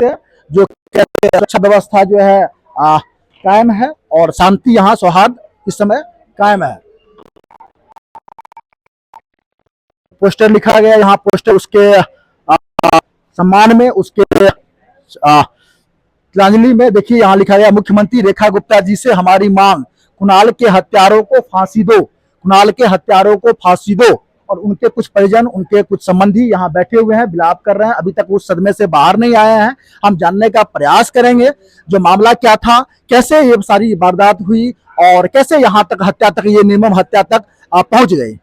से जो कहते हैं सुरक्षा व्यवस्था जो है कायम है और शांति यहाँ सौहार्द इस समय कायम है। पोस्टर लिखा गया यहाँ, पोस्टर उसके सम्मान में, उसके श्रद्धांजलि में देखिए यहाँ लिखा गया, मुख्यमंत्री रेखा गुप्ता जी से हमारी मांग, कुणाल के हत्यारों को फांसी दो, कुणाल के हत्यारों को फांसी दो। और उनके कुछ परिजन, उनके कुछ संबंधी यहाँ बैठे हुए हैं, विलाप कर रहे हैं, अभी तक उस सदमे से बाहर नहीं आए हैं। हम जानने का प्रयास करेंगे जो मामला क्या था, कैसे ये सारी वारदात हुई और कैसे यहाँ तक हत्या तक, ये निर्मम हत्या तक पहुंच गई।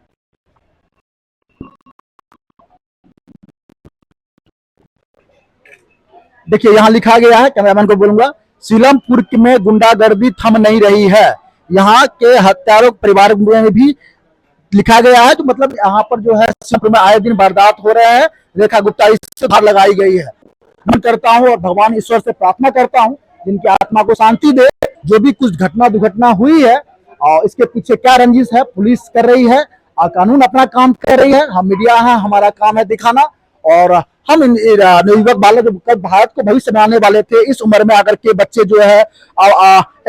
देखिए यहाँ लिखा गया है, कैमरामैन को बोलूंगा, सीलमपुर में गुंडागर्दी थम नहीं रही है, यहाँ के हत्यारों परिवार में भी लिखा गया है। तो मतलब यहाँ पर जो है सीलमपुर में आए दिन वारदात हो रहे हैं, रेखा गुप्ता इससे धार लगाई गई है। मैं करता हूँ और भगवान ईश्वर से प्रार्थना करता हूँ जिनकी आत्मा को शांति दे। जो भी कुछ घटना दुर्घटना हुई है और इसके पीछे क्या रंजिश है, पुलिस कर रही है और कानून अपना काम कर रही है, हम मीडिया है, हमारा काम है दिखाना। और हम नवयुवक बालक जो भारत को भविष्य बनाने वाले थे, इस उम्र में आकर के बच्चे जो है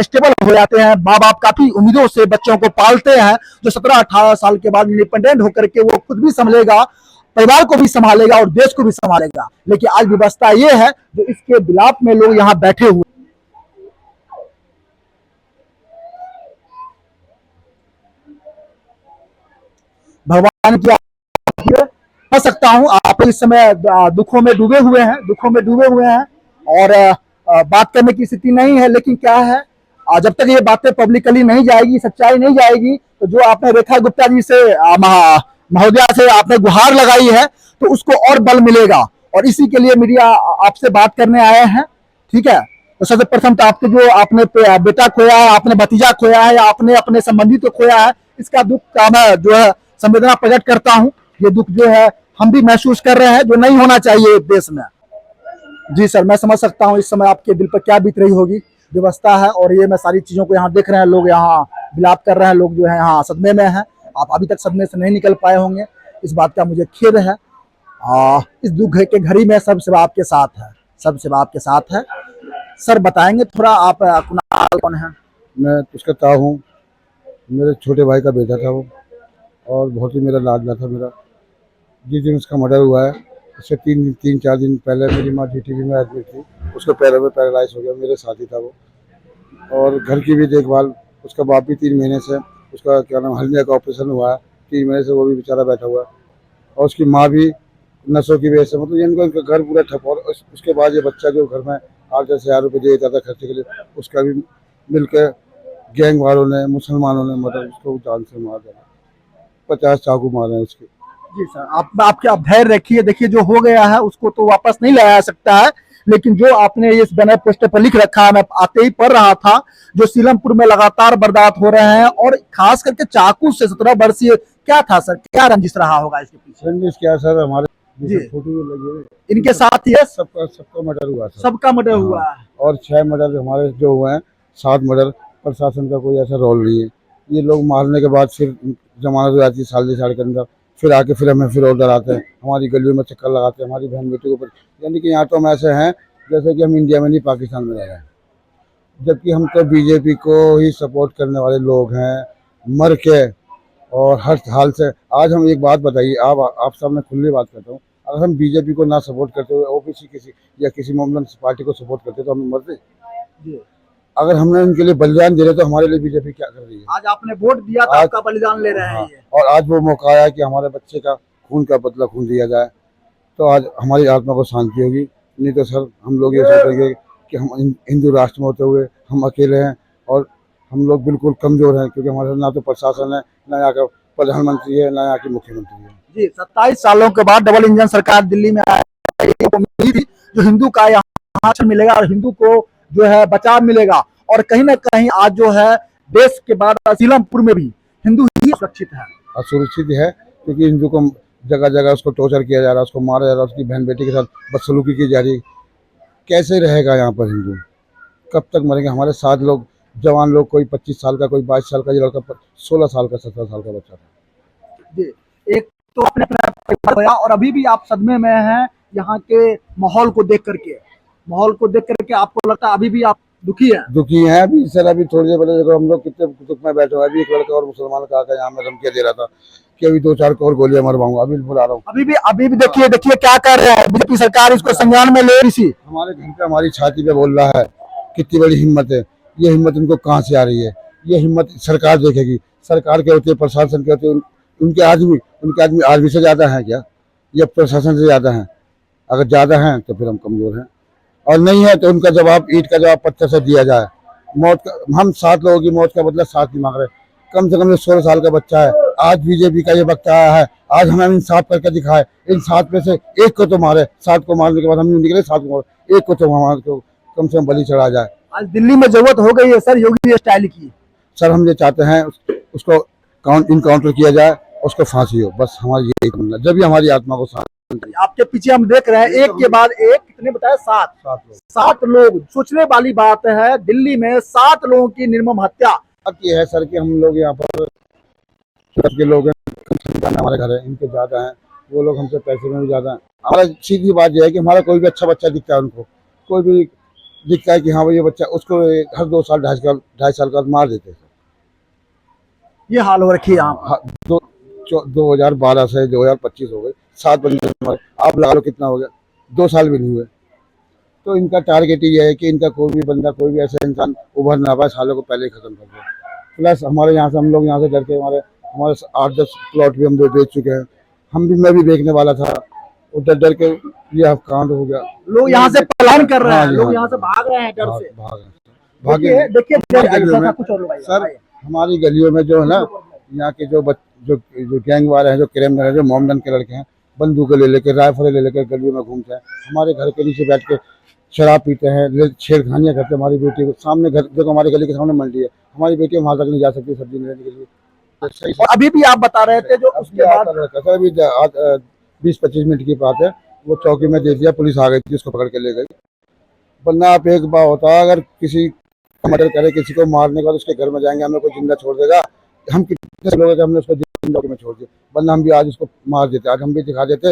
स्टेबल हो जाते हैं, माँ बाप काफी उम्मीदों से बच्चों को पालते हैं, जो 17-18 साल के बाद इंडिपेंडेंट होकर के वो खुद भी संभलेगा, परिवार को भी संभालेगा और देश को भी संभालेगा। लेकिन आज व्यवस्था ये है जो इसके विलाप में लोग यहाँ बैठे हुए। भगवान की कह सकता हूँ आप इस समय दुखों में डूबे हुए हैं और बात करने की स्थिति नहीं है। लेकिन क्या है, जब तक ये बातें पब्लिकली नहीं जाएगी, सच्चाई नहीं जाएगी, तो जो आपने रेखा गुप्ता जी से महोदया से आपने गुहार लगाई है तो उसको और बल मिलेगा। और इसी के लिए मीडिया आपसे बात करने आए हैं, ठीक है। तो सबसे प्रथम तो आपके जो आपने बेटा खोया है, आपने भतीजा खोया है या आपने अपने संबंधी को खोया है, इसका दुख का मैं जो है संवेदना प्रकट करता हूँ। ये दुख जो है हम भी महसूस कर रहे हैं, जो नहीं होना चाहिए देश में। जी सर, मैं समझ सकता हूँ इस समय आपके दिल पर क्या बीत रही होगी। व्यवस्था है और ये मैं सारी चीजों को यहाँ देख रहे हैं, लोग यहाँ विलाप कर रहे हैं, लोग जो है यहाँ सदमे में हैं। आप अभी तक सदमे से नहीं निकल पाए होंगे, इस बात का मुझे खेद है। इस दुख के घड़ी में सब सेवा आपके साथ है, सब सेवा आपके साथ है। सर बताएंगे थोड़ा, आप कुणाल कौन है? मैं उसका ताऊ हूँ, मेरे छोटे भाई का बेटा था वो, और बहुत ही मेरा लाडला था मेरा। जिस दिन उसका मर्डर हुआ है उससे 3-4 दिन पहले मेरी माँ जीटीवी में एडमिट थी, उसके पैरों में पैरालाइज हो गया, मेरे साथी था वो। और घर की भी देखभाल, उसका बाप भी 3 महीने से, उसका क्या नाम हर्निया का ऑपरेशन हुआ है, 3 महीने से वो भी बेचारा बैठा हुआ है। और उसकी माँ भी नसों की वजह से, मतलब इनका घर पूरा ठप। और उसके बाद ये बच्चा जो घर में 8-10 हज़ार रुपये दे देता था खर्चे के लिए, उसका भी मिलकर गैंग वालों ने, मुसलमानों ने मतलब उसको जान से मार दिया, 50 चाकू मारे हैं उसके। जी सर, आप धैर्य रखिए। देखिए जो हो गया है उसको तो वापस नहीं लाया सकता है, लेकिन जो आपने इस बैनर पोस्टर पर लिख रखा है, मैं आते ही पढ़ रहा था, जो सीलमपुर में लगातार वारदात हो रहे हैं और खास करके चाकू से 17 वर्षीय, क्या था सर, क्या रंजिश रहा होगा इसके पीछे? रंजिश क्या सर, हमारे फोटो लगे इनके साथ ही है, सबका मर्डर हुआ, सबका मर्डर हुआ है। और 6 मर्डर हमारे जो हुए हैं, 7 मर्डर। प्रशासन का कोई ऐसा रोल नहीं है। ये लोग मारने के बाद फिर जमानत हो जाती है साल 2 साल के अंदर, फिर आके फिर हमें फिर ऑर्डर आते हैं, हमारी गलियों में चक्कर लगाते हैं, हमारी बहन बेटी के ऊपर। यानी कि यहाँ तो हम ऐसे हैं जैसे कि हम इंडिया में नहीं पाकिस्तान में रह रहे हैं, जबकि हम तो बीजेपी को ही सपोर्ट करने वाले लोग हैं, मर के और हर हाल से। आज हम एक बात बताइए, आप सामने खुली बात करता हूँ, अगर हम बीजेपी को ना सपोर्ट करते हुए ओबीसी किसी या किसी मोमडन पार्टी को सपोर्ट करते तो हम मरते। अगर हमने उनके लिए बलिदान दे रहे तो हमारे लिए बीजेपी क्या कर रही है? आज आपने वोट दिया तो आपका बलिदान ले रहे हैं। और आज वो मौका आया कि हमारे बच्चे का खून का बदला खून दिया जाए, तो आज हमारी आत्मा को शांति होगी। नहीं तो सर हम लोग ये सोचेंगे कि हम हिंदू राष्ट्र में होते हुए हम अकेले हैं और हम लोग बिल्कुल कमजोर हैं, क्योंकि हमारे ना तो प्रशासन है, ना यहाँ का प्रधानमंत्री है, ना यहाँ की मुख्यमंत्री है। जी 27 सालों के बाद डबल इंजन सरकार दिल्ली में आई, जो हिंदू का यहाँ मिलेगा और हिंदू को जो है बचाव मिलेगा। और कहीं ना कहीं आज जो है देश के बाद सीलमपुर में भी हिंदू ही सुरक्षित है, असुरक्षित है, क्योंकि हिंदू को जगह जगह उसको टॉर्चर किया जा रहा है, उसको मारा जा रहा है, उसकी बहन बेटी के साथ बदसलूकी की जा रही है। कैसे रहेगा यहाँ पर हिंदू? कब तक मरेंगे? हमारे 7 लोग जवान लोग, कोई 25 साल का, कोई 22 साल का, ये लड़का 16 साल का, 17 साल का बच्चा था। जी, एक तो अपने और अभी भी आप सदमे में हैं यहाँ के माहौल को देख करके। माहौल को देख करके आपको लगता है अभी भी आप दुखी हैं? दुखी हैं अभी सर। अभी थोड़ी देर पहले देखो हम लोग कितने दुख में बैठे हुए हैं। अभी एक लड़का और मुसलमान का आकर यहाँ में धमकियां दे रहा था कि अभी 2-4 और गोलियां मरवाऊंगा। अभी बुला रहा हूँ। अभी भी देखिए देखिए क्या कर रहे हैं बीजेपी सरकार, इसको संज्ञान में ले इसी। हमारे घर पे हमारी छाती पे बोल रहा है। कितनी बड़ी हिम्मत है। ये हिम्मत इनको कहाँ से आ रही है? ये हिम्मत सरकार देखेगी। सरकार के होते, प्रशासन के होते, उनके आदमी आर्मी से ज्यादा है क्या? ये प्रशासन से ज्यादा है? अगर ज्यादा है तो फिर हम कमजोर हैं, और नहीं है तो उनका जवाब ईंट का जवाब पत्थर से दिया जाए। मौत का, हम 7 लोगों की मौत का बदला 7 नहीं मांग रहे। कम से कम 16 साल का बच्चा है। आज बीजेपी का ये वक्त आया है, आज हमें इंसाफ करके दिखाए। इन 7 में से एक को तो मारे, 7 को मारने के बाद हम निकले 7 को, एक को तो हमारे को कम से कम बलि चढ़ा जाए। आज दिल्ली में जरूरत हो गई है सर योगी स्टाइल की। सर हम ये चाहते हैं उसको इनकाउंटर किया जाए, उसको फांसी हो, बस हमारी यही तमन्ना, जब भी हमारी आत्मा को शांति। आपके पीछे हम देख रहे हैं एक के बाद एक, कितने बताया? 7 7 लोग। सोचने वाली बात है, दिल्ली में 7 लोगों की निर्मम हत्या। ये है सर कि हम लोग यहाँ पर के लोग हैं, हमारे घर है, इनके ज्यादा हैं, वो लोग हमसे पैसे में भी ज्यादा हैं। हमारा सीधी बात यह है कि हमारा कोई भी अच्छा बच्चा दिखता है, उनको कोई भी दिखता है कि हाँ भाई ये बच्चा, उसको हर 2 साल 2.5 साल का मार देते हैं। ये हाल हो रखी है यहाँ पर। 2012 से 2025 हो गए, 7 बंदे हमारे। आप लगा लो कितना हो गया, 2 साल भी नहीं हुए। तो इनका टारगेट ये है कि इनका कोई भी बंदा, कोई भी ऐसा इंसान उभर ना पाए, सालों को पहले ही खत्म कर दे। प्लस हमारे यहाँ से, हम लोग यहाँ से डर के हमारे 8-10 प्लॉट भी हम बेच चुके हैं। मैं भी बेचने वाला था, वो डर के ये कांड हो गया। लोग यहाँ से पलायन कर रहे हैं, हाँ, लोग यहाँ से भाग रहे हैं डर से। भागे देखिए कुछ और हमारी गलियों में जो है ना, यहाँ के जो गैंग वाले हैं, जो क्रिमिनल है, जो मोमडन के लड़के हैं, बंदूकें ले लेकर, राइफलें ले लेकर गलियों में घूमते हैं। हमारे घर के नीचे बैठ के शराब पीते हैं, छेड़खानियां करते हैं। हमारी बेटी को सामने घर देखो, हमारे गली के सामने मंडी है, हमारी बेटी वहां तक नहीं जा सकती सब्जी लेने के लिए। और अभी भी आप बता रहे थे जो उसके बाद अभी 20-25 मिनट की बात है, वो चौकी में दे दिया, पुलिस आ गई थी, उसको पकड़ के ले गई। वरना आप एक बार होता है, अगर किसी मर्डर करे, किसी को मारने के बाद उसके घर में जाएंगे, हमें कोई जिंदा छोड़ देगा? हम कितने लोग हैं कि हमने उसको जिंदा में छोड़ दिया, वरना हम भी आज उसको मार देते, आज हम भी दिखा देते।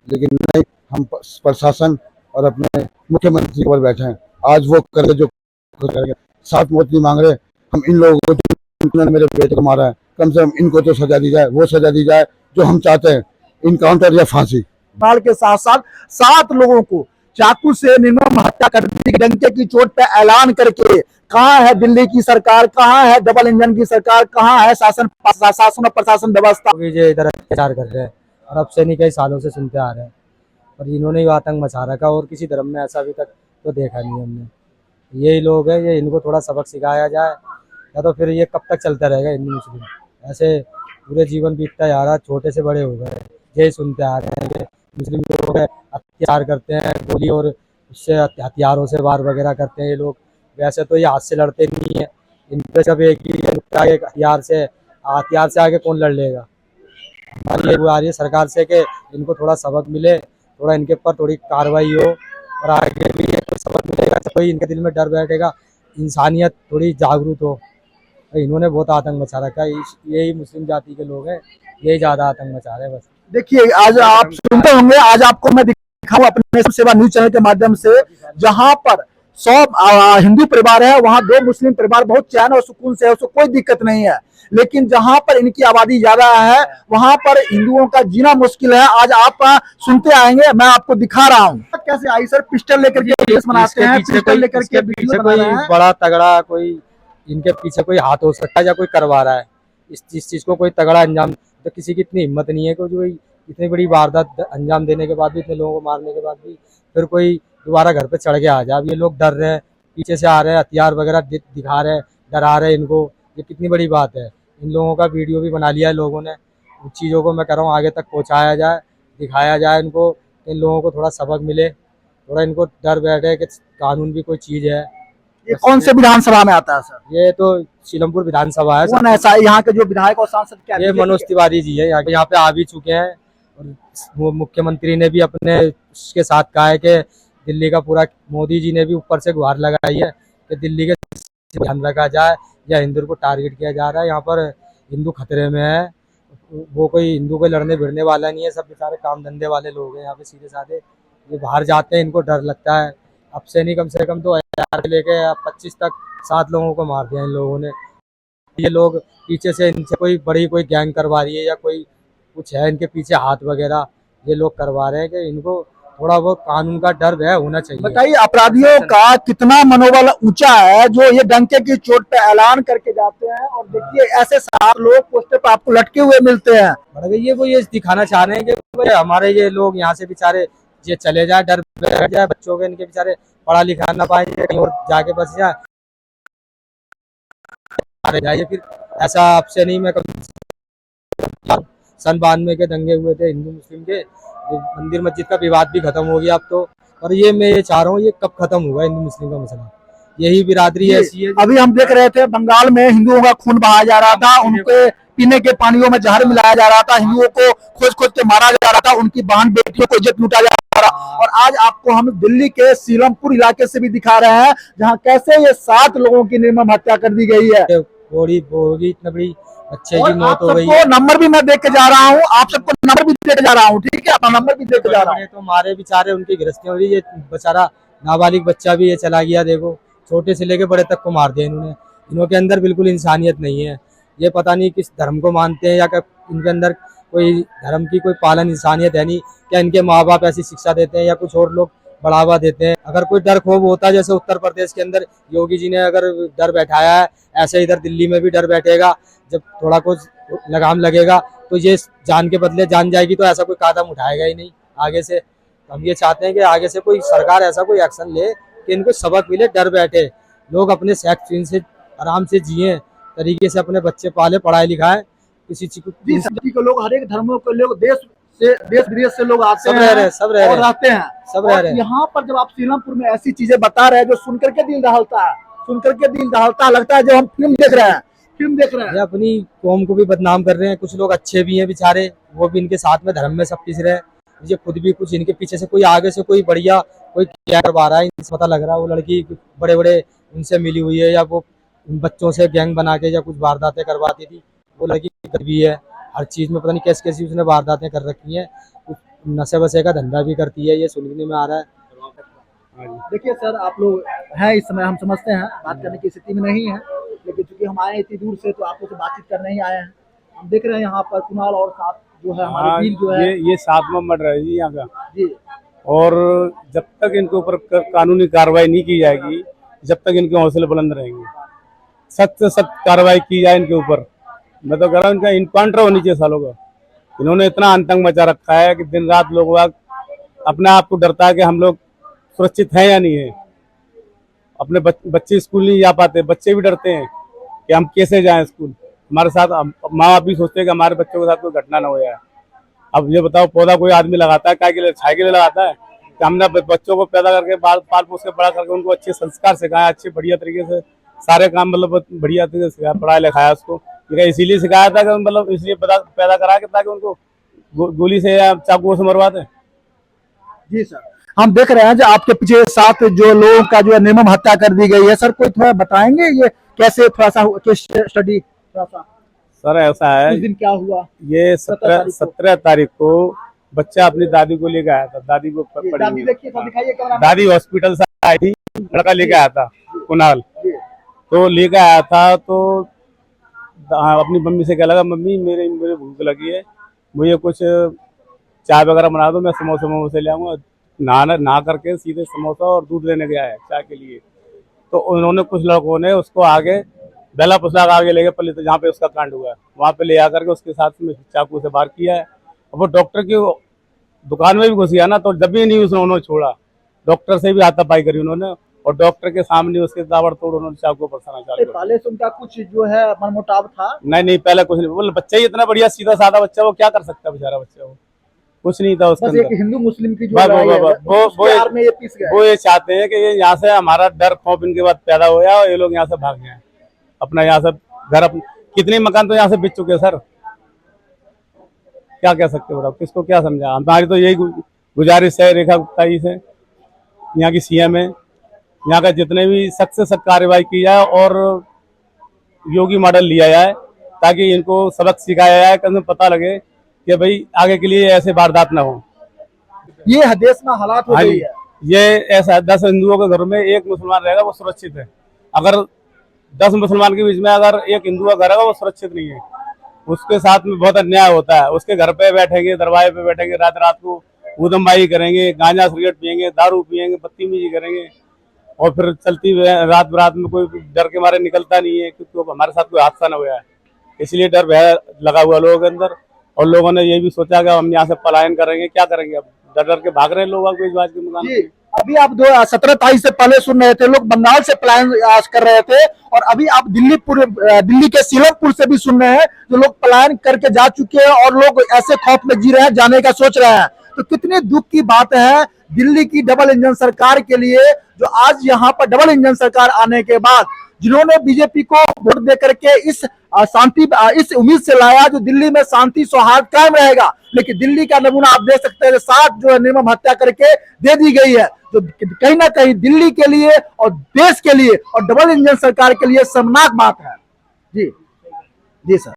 लेकिन नहीं, हम प्रशासन और अपने मुख्यमंत्री पर बैठे हैं। आज वो करके जो करेंगे, 7 मौत नहीं मांग रहे हम। इन लोगों को जिन्होंने मेरे बेटे को मारा है, कम से कम इनको तो सजा दी जाए, वो सजा दी जाए जो हम चाहते हैं, इनकाउंटर या फांसी। बाल के साथ साथ 7 लोगों को चाकू से निर्मम हत्या कर दी, डंके की चोट पे ऐलान करके। कहाँ है दिल्ली की सरकार? कहाँ है डबल इंजन की सरकार? कहाँ है शासन और प्रशासन व्यवस्था? ये इधर अत्याचार कर रहे हैं और अब से नहीं, कई सालों से सुनते आ रहे हैं, और इन्होंने ही आतंक मचा रखा। और किसी धर्म में ऐसा अभी तक तो देखा नहीं हमने। यही लोग हैं, ये इनको थोड़ा सबक सिखाया जाए, या तो फिर ये कब तक चलता रहेगा हिंदू मुस्लिम? ऐसे पूरे जीवन बीतता जा रहा, छोटे से बड़े हो गए, यही सुनते आ रहे हैं। ये मुस्लिम लोग अत्याचार करते हैं, गोली और उससे हथियारों से वार वगैरह करते हैं ये लोग। वैसे तो ये हाथ से लड़ते नहीं है, इन पे सब एक ही हथियार से आगे कौन लड़ लेगा? हमारी ये आ रही है सरकार से कि इनको थोड़ा सबक मिले, थोड़ा इनके ऊपर थोड़ी कार्रवाई हो, और आगे भी सबक मिलेगा तो कोई इनके दिल में डर बैठेगा, इंसानियत थोड़ी जागरूक हो। इन्होंने बहुत आतंक मचा रखा है, यही मुस्लिम जाति के लोग हैं, यही ज्यादा आतंक मचा रहे हैं बस। देखिए आज आप सुनते होंगे, आज आपको मैं दिखाऊं अपने सेवा न्यूज चैनल के माध्यम से, जहां पर 100 हिंदू परिवार है, वहां 2 मुस्लिम परिवार बहुत चैन और सुकून से है, उसको कोई दिक्कत नहीं है। लेकिन जहां पर इनकी आबादी ज्यादा है, वहां पर हिंदुओं का जीना मुश्किल है। आज आप सुनते आएंगे, मैं आपको दिखा रहा हूँ कैसे आई सर पिस्टल लेकर के वीडियोस बनाते हैं, पिस्टल लेकर के वीडियो बना रहे हैं। बड़ा तगड़ा कोई इनके पीछे कोई हाथ हो सकता है या कोई करवा रहा है इस चीज को, कोई तगड़ा अंजाम। तो किसी की इतनी हिम्मत नहीं है कि जो इतनी बड़ी वारदात अंजाम देने के बाद भी, इतने लोगों को मारने के बाद भी, फिर कोई दोबारा घर पे चढ़ के आ जाए। अब ये लोग डर रहे हैं, पीछे से आ रहे हैं, हथियार वगैरह दिखा रहे हैं, डरा रहे हैं इनको। ये कितनी बड़ी बात है। इन लोगों का वीडियो भी बना लिया है लोगों ने। उन चीज़ों को मैं कह रहा हूँ आगे तक पहुँचाया जाए, दिखाया जाए इनको, इन लोगों को थोड़ा सबक मिले, थोड़ा इनको डर बैठे कि कानून भी कोई चीज़ है। ये कौन से विधानसभा में आता है सर? ये तो सीलमपुर विधानसभा है। कौन ऐसा है यहाँ के जो विधायक और सांसद? क्या ये मनोज तिवारी जी है, यहाँ पे आ भी चुके हैं, और मुख्यमंत्री ने भी अपने उसके साथ कहा है कि दिल्ली का पूरा, मोदी जी ने भी ऊपर से गुहार लगाई है कि दिल्ली के ध्यान रखा जाए, या हिंदू को टारगेट किया जा रहा है। यहाँ पर हिंदू खतरे में है, वो कोई हिंदू को लड़ने भिड़ने वाला नहीं है, सब बेचारे काम धंधे वाले लोग हैं यहाँ पे, सीधे साधे। ये बाहर जाते हैं, इनको डर लगता है अब से नहीं कम से कम 2000 से लेके 25 तक 7 लोगों को मार दिया इन लोगों ने। ये लोग पीछे से इनसे कोई गैंग करवा रही है या कोई कुछ है इनके पीछे हाथ वगैरह, ये लोग करवा रहे हैं कि इनको थोड़ा बहुत कानून का डर है होना चाहिए। बताइए अपराधियों का कितना मनोबल ऊंचा है जो ये डंके की चोट पे ऐलान करके जाते हैं, और देखिए ऐसे 7 लोग पोस्टर पे आपको लटके हुए मिलते हैं। ये वो ये दिखाना चाह रहे हैं कि भाई हमारे ये लोग यहाँ से बेचारे ये चले जाए, डर बैठ जाए बच्चों के, इनके बेचारे पढ़ा लिखा ना पाए, कहीं और जाके बस जाए मारे जाए। फिर ऐसा आपसे नहीं, मैं सन 92 के दंगे हुए थे हिंदू मुस्लिम के, मंदिर मस्जिद का विवाद भी खत्म हो गया अब तो। और ये मैं ये चाह रहा हूँ ये कब खत्म होगा हिंदू मुस्लिम का मसला, यही बिरादरी ऐसी है। अभी हम देख रहे थे बंगाल में हिंदुओं का खून बहाया जा रहा था, उनके पीने के पानियों में जहर मिलाया जा रहा था, हिंदुओं को खोज खोज के मारा जा रहा था, उनकी बहन बेटियों को इज्जत लूटा जा रहा। और आज आपको हम दिल्ली के सीलमपुर इलाके से भी दिखा रहे हैं जहां कैसे ये 7 लोगों की निर्मम हत्या कर दी गई है। इतनी बड़ी बच्चे की मौत हो गई। नंबर भी मैं देख के जा रहा हूँ, आप सबको नंबर भी दे के जा रहा हूँ, ठीक है, अपना नंबर भी दे के जा रहा हूँ। तो मारे बेचारे, उनकी गिरफ्तारी हो रही है। ये बेचारा नाबालिग बच्चा भी ये चला गया, देखो छोटे से लेके बड़े तक को मार दिया इन्होंने। इनके अंदर बिल्कुल इंसानियत नहीं है। ये पता नहीं किस धर्म को मानते हैं या क्या इनके अंदर कोई धर्म की कोई पालन इंसानियत है नहीं, क्या इनके माँ बाप ऐसी शिक्षा देते हैं या कुछ और लोग बढ़ावा देते हैं। अगर कोई डर खोब होता जैसे उत्तर प्रदेश के अंदर योगी जी ने अगर डर बैठाया है, ऐसे इधर दिल्ली में भी डर बैठेगा। जब थोड़ा कुछ लगाम लगेगा तो ये जान के बदले जान जाएगी, तो ऐसा कोई कदम उठाएगा ही नहीं आगे से। हम ये चाहते हैं कि आगे से कोई सरकार ऐसा कोई एक्शन ले कि इनको सबक मिले, डर बैठे, लोग अपने सेक्स से आराम से जिए, तरीके से अपने बच्चे पाले, पढ़ाए लिखाए। किसी चीज को लोग हर एक धर्मों के लोग देश विदेश से लोग आते सब रह रहे हैं, सब रह और रहे हैं, रहते हैं, सब रह रहे हैं। यहाँ पर जब आप सीलमपुर में ऐसी चीजें बता रहे हैं जो सुनकर के दिल दहलता है, सुनकर के दिल दहलता लगता है जो हम फिल्म देख रहे हैं, फिल्म देख रहे हैं। ये अपनी कौम को भी बदनाम कर रहे हैं। कुछ लोग अच्छे भी हैं बेचारे, वो भी इनके साथ में धर्म में सब पिस रहे हैं। ये खुद भी कुछ इनके पीछे से कोई आगे से कोई बढ़िया कोई क्या करवा रहा है, इनसे पता लग रहा है वो लड़की बड़े बड़े उनसे मिली हुई है या वो बच्चों से गैंग बना के या कुछ वारदातें करवाती थी। वो लड़की गरीबी है, हर चीज में पता नहीं कैसी कैसी उसने वारदातें कर रखी हैं, नशे वशे का धंधा भी करती है, ये सुनने में आ रहा है। देखिए सर, आप लोग हैं इस समय, हम समझते हैं बात करने की स्थिति में नहीं है, लेकिन चूंकि हम आए इतनी दूर से तो आप लोग से बातचीत करने ही आए हैं। हम देख रहे हैं यहाँ पर कुणाल और साथ जो है हमारे वीर जो है ये 7वां मर्डर है जी यहाँ का। जी, और जब तक इनके ऊपर कानूनी कार्रवाई नहीं की जाएगी, जब तक इनके हौसले बुलंद रहेंगे, सख्त से सख्त कार्रवाई की जाए इनके ऊपर। मैं तो कह रहा हूँ इनका इनकाउंटर होनी चाहिए सालों का। इन्होंने इतना आतंक मचा रखा है कि दिन रात लोग अपने आप को डरता है कि हम लोग सुरक्षित हैं या नहीं है। अपने बच्चे स्कूल नहीं जा पाते, बच्चे भी डरते हैं कि हम कैसे जाएं स्कूल। हमारे साथ माँ बाप भी सोचते हैं कि हमारे बच्चों के साथ कोई घटना ना हो जाए। अब ये बताओ, पौधा कोई आदमी लगाता है क्या के लिए? छाया के लिए लगाता है कि हमने बच्चों को पैदा करके पाल पोस के बड़ा करके उनको अच्छे संस्कार सिखाया, अच्छे बढ़िया तरीके से सारे काम मतलब बढ़िया तरीके से सिखाया, पढ़ाया लिखाया उसको। इसीलिए सिखाया था कि मतलब इसलिए पैदा करा के ताकि उनको गोली से या चाकू से मरवा दें। जी सर, हम देख रहे हैं जो आपके पीछे 7 जो लोगों का जो है निर्मम हत्या कर दी गई है। सर कोई थोड़ा बताएंगे ये कैसे, थोड़ा सा केस स्टडी थोड़ा सा? सर ऐसा है, उस दिन क्या हुआ? ये 17 तारीख को बच्चा अपनी दादी को लेकर आया था। दादी को दादी देखिए, सब दिखाइए कैमरा में। दादी हॉस्पिटल से आई थी, लड़का लेके आया था कुणाल, तो लेकर आया था तो अपनी मम्मी से कह लगा, मम्मी मेरे भूख लगी है, मुझे कुछ चाय वगैरह बना दो, मैं समोसे ले आऊंगा। नहा करके सीधे समोसा और दूध लेने गया है चाय के लिए। तो उन्होंने कुछ लड़कों ने उसको आगे बेला पुसला आगे ले गए पल्ली, तो जहाँ पे उसका कांड हुआ है वहाँ पे ले आकर के उसके साथ में चाकू से वार किया है। और वो डॉक्टर की दुकान में भी घुस गया ना, तो जब भी नहीं उन्होंने छोड़ा, डॉक्टर से भी हाथापाई करी उन्होंने, और डॉक्टर के सामने उसके ताबड़तोड़ उन्होंने चाकू बरसाना चालू कर। पहले से उनका कुछ जो है मनमुटाव था? नहीं, पहले कुछ नहीं। बोले बच्चा ही इतना बढ़िया सीधा साधा बच्चा, वो क्या कर सकता है बेचारा बच्चा, वो कुछ नहीं था उसके बस अंदर। एक हिंदू मुस्लिम की जो लड़ाई है, ये पिस गए। वो ये चाहते हैं कि ये यहाँ से हमारा डर खौफ इनके बाद पैदा हो गया और ये लोग यहाँ से भाग गए अपना, यहाँ से घर कितने मकान तो यहाँ से बिक चुके हैं सर। क्या कह सकते हो, किसको क्या समझा? हमारी तो यही गुजारिश है रेखा गुप्ता जी से, यहाँ की सीएम है, यहाँ का जितने भी सख्त से सख्त कार्रवाई की जाए और योगी मॉडल लिया जाए ताकि इनको सबक सिखाया जाए, कम पता लगे कि भाई आगे के लिए ऐसे वारदात ना हो। ये देश में हालात हो गई है, ये ऐसा है, 10 हिंदुओं के घर में एक मुसलमान रहेगा वो सुरक्षित है। अगर 10 मुसलमान के बीच में अगर एक हिंदू का घर है वो सुरक्षित नहीं है, उसके साथ में बहुत अन्याय होता है। उसके घर पे बैठेंगे, दरवाजे पे बैठेंगे, रात रात को ऊधमबाजी करेंगे, गांजा सिगरेट पियेंगे, दारू पियेंगे, बदतमीजी करेंगे, और फिर चलती हुए रात रात में कोई डर के मारे निकलता नहीं है क्योंकि हमारे साथ कोई हादसा न हो जाए, इसलिए डर भय लगा हुआ लोगों के अंदर। और लोगों ने ये भी सोचा कि हम यहाँ से पलायन करेंगे, क्या करेंगे, अब डर डर के भाग रहे हैं लोग अब इस बात के मुकाम। जी, अभी आप 17 तारीख से पहले सुन रहे थे लोग बंगाल से पलायन कर रहे थे, और अभी आप दिल्ली के सीलमपुर से भी सुन रहे हैं जो लोग पलायन करके जा चुके हैं और लोग ऐसे खौफ में जी रहे हैं, जाने का सोच रहे हैं। तो कितने दुख की बात है दिल्ली की डबल इंजन सरकार के लिए, जो आज यहाँ पर डबल इंजन सरकार आने के बाद जिन्होंने बीजेपी को वोट दे करके इस इस उम्मीद से लाया जो दिल्ली में शांति सौहार्द कायम रहेगा, लेकिन दिल्ली का नमूना आप देख सकते हैं 7 जो है निर्मम हत्या करके दे दी गई है, जो कहीं ना कहीं दिल्ली के लिए और देश के लिए और डबल इंजन सरकार के लिए शर्मनाक बात है। जी जी सर।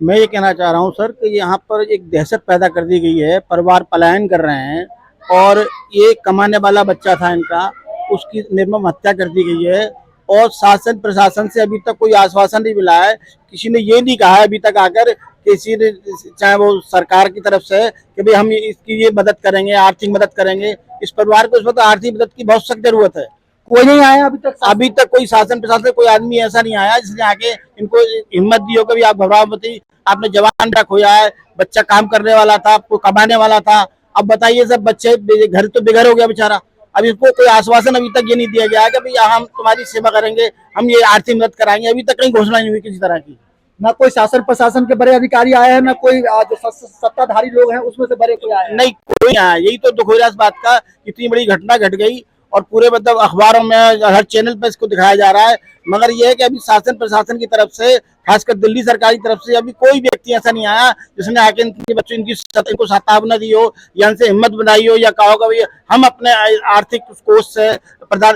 मैं ये कहना चाह रहा हूँ सर कि यहाँ पर एक दहशत पैदा कर दी गई है, परिवार पलायन कर रहे हैं, और ये कमाने वाला बच्चा था इनका, उसकी निर्मम हत्या कर दी गई है, और शासन प्रशासन से अभी तक कोई आश्वासन नहीं मिला है। किसी ने ये नहीं कहा है अभी तक आकर, किसी ने, चाहे वो सरकार की तरफ से, कि भाई हम इसकी ये मदद करेंगे, आर्थिक मदद करेंगे। इस परिवार को इस वक्त आर्थिक मदद की बहुत सख्त जरूरत है। कोई नहीं आया अभी तक कोई शासन प्रशासन कोई आदमी ऐसा नहीं आया जिसने आके इनको हिम्मत दी हो कि आप घबराओ मत, आपने जवान का खोया है, बच्चा काम करने वाला था, आपको कमाने वाला था, अब बताइए सब बच्चे घर तो बेघर हो गया बेचारा। अब इसको कोई आश्वासन अभी तक ये नहीं दिया गया कि भाई हम तुम्हारी सेवा करेंगे, हम ये आर्थिक मदद कराएंगे। अभी तक कहीं घोषणा नहीं हुई किसी तरह की। ना कोई शासन प्रशासन के बड़े अधिकारी आए हैं, ना कोई जो सत्ताधारी लोग हैं उसमें से बड़े कोई आए हैं। नहीं, कोई नहीं आया। यही तो दुख हो रहा है इस बात का, इतनी बड़ी घटना घट गई और पूरे मतलब अखबारों में हर चैनल पर इसको दिखाया जा रहा है, मगर यह है कि अभी शासन प्रशासन की तरफ से, खासकर दिल्ली सरकार की तरफ से, अभी कोई व्यक्ति ऐसा नहीं आया जिसने आके इनके बच्चों इनको सतावना दी हो या इनसे हिम्मत बनाई हो या कहा होगा भाई हम अपने आर्थिक कोष से, प्रधान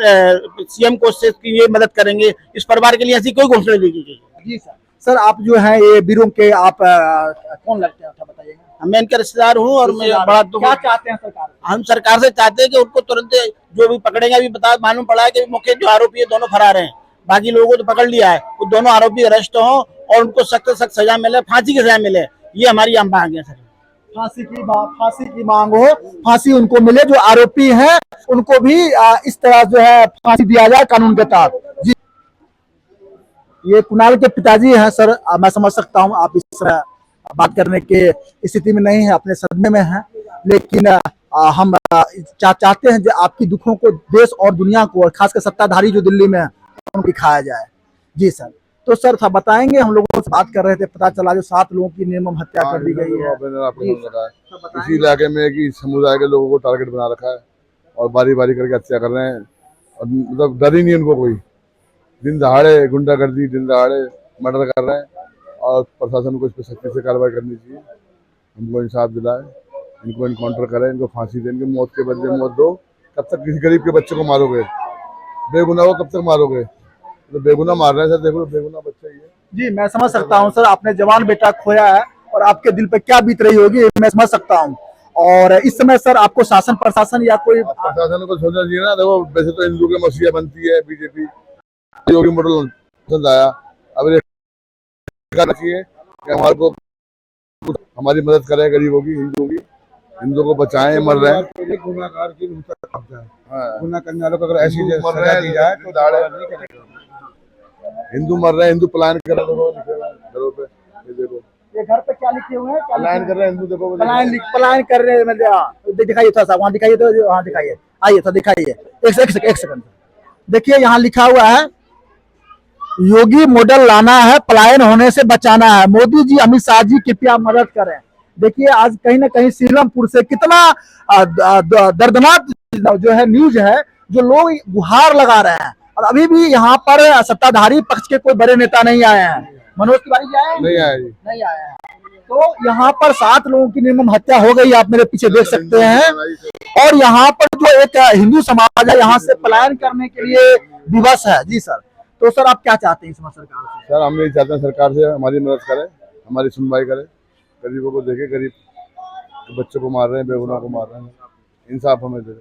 सीएम कोष से इसकी ये मदद करेंगे। इस परिवार के लिए ऐसी कोई घोषणा नहीं की गई। जी सर। सर आप जो है ये वीरों के आप कौन लगते हैं बताइएगा। मैं इनका रिश्तेदार हूँ और मैं बड़ा दुख। क्या चाहते हैं सरकार? हम सरकार से चाहते हैं कि उनको तुरंत जो भी पकड़ेंगे, अभी मालूम पड़ा है कि मुख्य जो आरोपी है दोनों फरार हैं, बाकी लोगों को तो पकड़ लिया है, वो दोनों आरोपी अरेस्ट हो और उनको सख्त सख्त सजा मिले, फांसी की सजा मिले, ये हमारी आम मांग है सर। फांसी की मांग हो, फांसी उनको मिले जो आरोपी हैं, उनको भी इस तरह जो है फांसी दिया जाए कानून के तहत। जी, ये कुणाल के पिताजी हैं सर। मैं समझ सकता हूं आप इस तरह बात करने के स्थिति में नहीं है, अपने सदमे में हैं, लेकिन हम चाहते हैं जो आपकी दुखों को देश और दुनिया को, और खासकर सत्ताधारी जो दिल्ली में है, उनको दिखाया जाए। जी सर। तो सर था बताएंगे, हम लोगों से बात कर रहे थे, पता चला जो 7 लोगों की निर्मम हत्या कर दी गई है इसी इलाके में कि समुदाय के लोगों को टारगेट बना रखा है और बारी बारी करके हत्या कर रहे हैं, और मतलब डर ही नहीं उनको कोई। दिन दहाड़े गुंडागर्दी, दिन दहाड़े मर्डर कर रहे हैं, और प्रशासन को इस पर सख्ती से कार्रवाई करनी चाहिए। इनको इंसाफ दिलाए, इनको इनकाउंटर करें, इनको फांसी दें, इनकी मौत के बदले मौत दो। कब तक किसी गरीब के बच्चे को मारोगे? बेगुनाह को कब तक मारोगे? तो बेगुनाह मार रहे हैं सर, देखो बेगुनाह बच्चा ही है। जी, मैं समझ सकता हूं सर, आपने जवान बेटा खोया है और आपके दिल पे क्या बीत रही होगी, मैं समझ सकता हूं। और इस समय सर आपको शासन प्रशासन या कोई प्रशासन को सोचना चाहिए ना। देखो वैसे तो हिंदू के मसीहा बनती है बीजेपी, योगी मॉडल पसंद आया, अब चाहिए कि हमारे को हमारी मदद करे, गरीबों की, हिंदू को बचाएं। मर रहे हैं गुनाहगार की गुनाह करने वालों को अगर ऐसी सजा दी जाए तो हिंदू मर रहे हैं, हिंदू पलायन कर रहे हैं घरों पे। ये देखो ये घर पे क्या लिखे हुए हैं, पलायन कर रहे हैं हिंदू, देखो पलायन कर रहे हैं। दिखाइए थोड़ा सा, वहाँ दिखाइए, तो वहाँ दिखाइए, आइए तो दिखाइए, एक सेकंड। देखिए यहाँ लिखा हुआ है, योगी मॉडल लाना है, पलायन होने से बचाना है, मोदी जी अमित शाह जी कृपया मदद करें। देखिए आज कहीं ना कहीं सीलमपुर से कितना दर्दनाक जो है न्यूज है, जो लोग गुहार लगा रहे हैं, और अभी भी यहाँ पर सत्ताधारी पक्ष के कोई बड़े नेता नहीं आए हैं। मनोज तिवारी जी आए? नहीं आए हैं। तो यहाँ पर 7 लोगों की निर्मम हत्या हो गई, आप मेरे पीछे देख सकते हैं, और यहाँ पर जो एक हिंदू समाज है यहाँ से पलायन करने के लिए विवश है। जी सर। तो सर आप क्या चाहते हैं इस समय सरकार से? सर हम यही चाहते हैं सरकार से हमारी मदद करे, हमारी सुनवाई करे, गरीबों को देखे, गरीब बच्चों को मार रहे हैं, बेगुनाह को मार रहे हैं, इंसाफ हमें दे दे।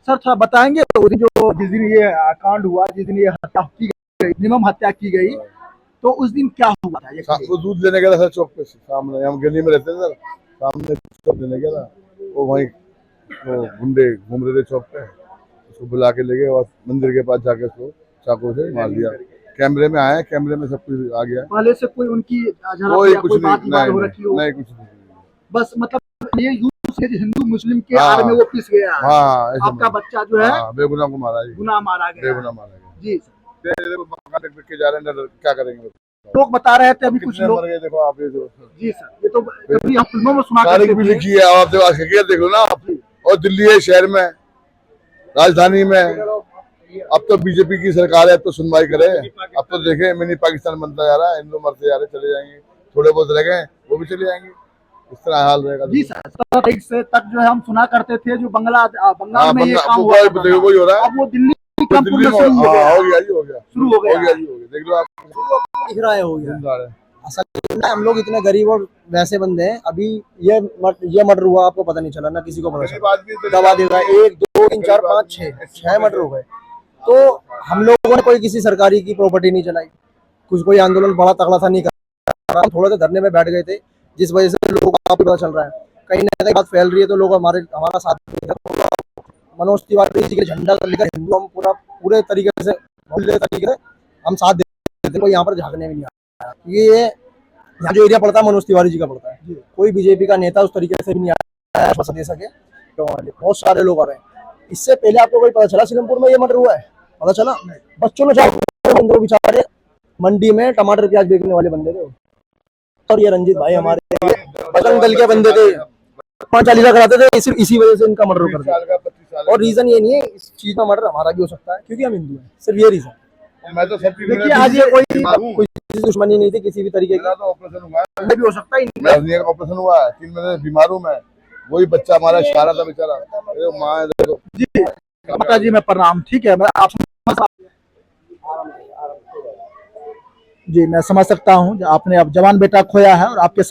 सर थोड़ा बताएंगे उस दिन जो जिस दिन ये कांड हुआ, जिस दिन ये हत्या की गई, निर्मम हत्या की गई, तो उस दिन क्या हुआ था ये कहिए। वो दूध लेने गया था सर चौक पे सामने, हम गली में रहते थे सर, सामने चौक लेने गया था, वो वहीं वो गुंडे घूम रहे थे चौक पे, उसको बुला के ले गए और मंदिर के पास जाके उसको चाकू से मार दिया। कैमरे में आया, कैमरे में सब कुछ आ गया। पहले से कोई उनकी झड़प कोई या कुछ कोई नहीं, बात विवाद हो रखी हो? नहीं कुछ नहीं। बस मतलब ये यूं से हिंदू मुस्लिम के हाँ, आड़ में वो पिस गया है। हाँ ऐसे आपका बच्चा जो है बेगुनाह को मारा जी, गुनाह मारा गया है। बेगुनाह मारा गया। जी सर, मकान देख के जा रहे हैं, क्या करेंगे? लोग बता रहे थे अभी कुछ कितने लोग। मर गए देखो आप, ये जो जी सर, ये तो कभी हम फिल्मों में सुना तारीख करते भी थे। लिखी है, आप देखो हकीकत देख लो ना आप। और दिल्ली है शहर में, राजधानी में, अब तो बीजेपी की सरकार है, अब तो सुनवाई करे। अब तो देखे मिनी पाकिस्तान बनता जा रहा है, हिंदू मरते जा रहे, चले जाएंगे, थोड़े बहुत रह गए वो भी चले जाएंगे, इस तरह हाल रहेगा। जी सर, 17 तारीख से तक जो है हम सुना करते थे जो बंगाल हाँ, में ये काम वो हुआ करता था। वही हो रहा है, अब वो दिल्ली कानपुर दिल्ली में में शुरू हो गया। हो गया जी, हो गया, शुरू हो गया। हो गया जी, हो गया, देख लो आप, दिख रहा है हो गया। जिंदा है। असल में हम लोग इतने गरीब और वैसे बंदे हैं, अभी ये मर्डर हुआ आपको पता नहीं चला, ना किसी को पता चला। दबा देगा 1 2 3 4 5 6 मर्डर हो गए। तो हम लोगों ने कोई किसी सरकारी की प्रॉपर्टी नहीं चलाई, कुछ कोई आंदोलन बड़ा तगड़ा सा नहीं करा, हम थोड़े से धरने में बैठ गए थे, जिस वजह से लोगों को पता चल रहा है कहीं ना कहीं बात फैल रही है, तो लोग हमारा साथ दे रहे हैं। मनोज तिवारी जी के झंडा लेकर हिंदू हम पूरे तरीके से हम साथ देते हैं, कोई यहाँ पर झांकने भी नहीं आया। ये यहाँ जो एरिया पड़ता है मनोज तिवारी जी का पड़ता है, कोई बीजेपी का नेता उस तरीके से भी नहीं आया दे सके। तो बहुत सारे लोग आ रहे हैं। इससे पहले आपको कोई पता चला सिलमपुर में ये मर्डर हुआ है? पता चला? बच्चों ने बंदे बेचारे मंडी में टमाटर प्याज बेचने वाले बंदे थे, और ये रंजीत भाई हमारे बजरंग दल के बंदे थे, 5 कराते थे, इसी वजह से इनका मर्डर कर दिया। और रीजन ये नहीं है इस चीज का मर्डर हमारा भी हो सकता है क्योंकि हम हिंदू हैं, सिर्फ ये रीजन। मैं तो सब देखिए आज ये कोई दुश्मनी नहीं थी किसी भी तरीके की, तो ऑपरेशन हुआ है, भी हो सकता है। हर्निया का ऑपरेशन हुआ है, 3 महीने से बीमार हूँ मैं, वही बच्चा हमारा शारा था बेचारा, अरे माँ देखो जी माता जी मैं प्रणाम। ठीक है, मैं आप जी मैं समझ सकता हूँ आपने अब जवान बेटा खोया है और आपके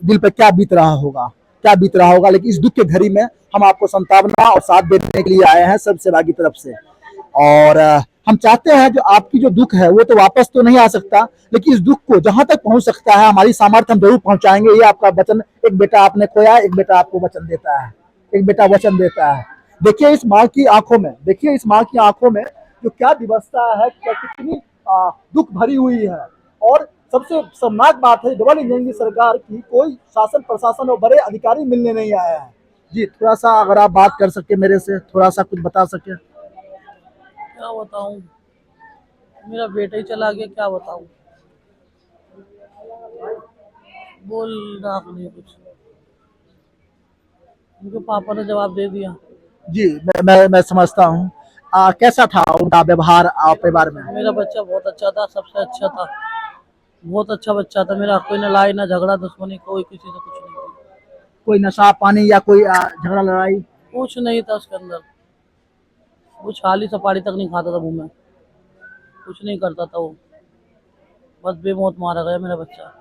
दिल पे क्या बीत रहा होगा, क्या बीत रहा होगा। लेकिन इस दुख के घड़ी में हम आपको संतावना और साथ देने के लिए आए हैं सब सेवा की तरफ से। और हम चाहते हैं जो आपकी जो दुख है वो तो वापस तो नहीं आ सकता, लेकिन इस दुख को जहां तक पहुंच सकता है हमारी सामर्थ्य हम जरूर पहुंचाएंगे। ये आपका वचन, एक बेटा आपने खोया, एक बेटा आपको वचन देता है, एक बेटा वचन देता है। देखिए इस माँ की आंखों में, देखिए इस माँ की आंखों में जो क्या विवशता है, क्या कितनी दुख भरी हुई है। और सबसे शर्मनाक बात है डबल इंजन की सरकार की कोई शासन प्रशासन और बड़े अधिकारी मिलने नहीं आया है। जी थोड़ा सा अगर आप बात कर सके मेरे से, थोड़ा सा कुछ बता सके। क्या बताऊं, मेरा बेटा ही चला गया, क्या बताऊं, बोल रहा नहीं कुछ, उनके पापा ने जवाब दे दिया। जी मैं समझता हूँ। कैसा था उनका व्यवहार आपके बारे में? मेरा बच्चा बहुत अच्छा था, सबसे अच्छा था, बहुत अच्छा बच्चा था मेरा, कोई ना लड़ाई ना झगड़ा दुश्मनी, कोई किसी से कुछ नहीं थी, कोई नशा पानी या कोई झगड़ा लड़ाई? कुछ नहीं था उसके अंदर, वो छाली सपाड़ी तक नहीं खाता था मुंह में, कुछ नहीं करता था वो, बस बेमौत मारा गया मेरा बच्चा,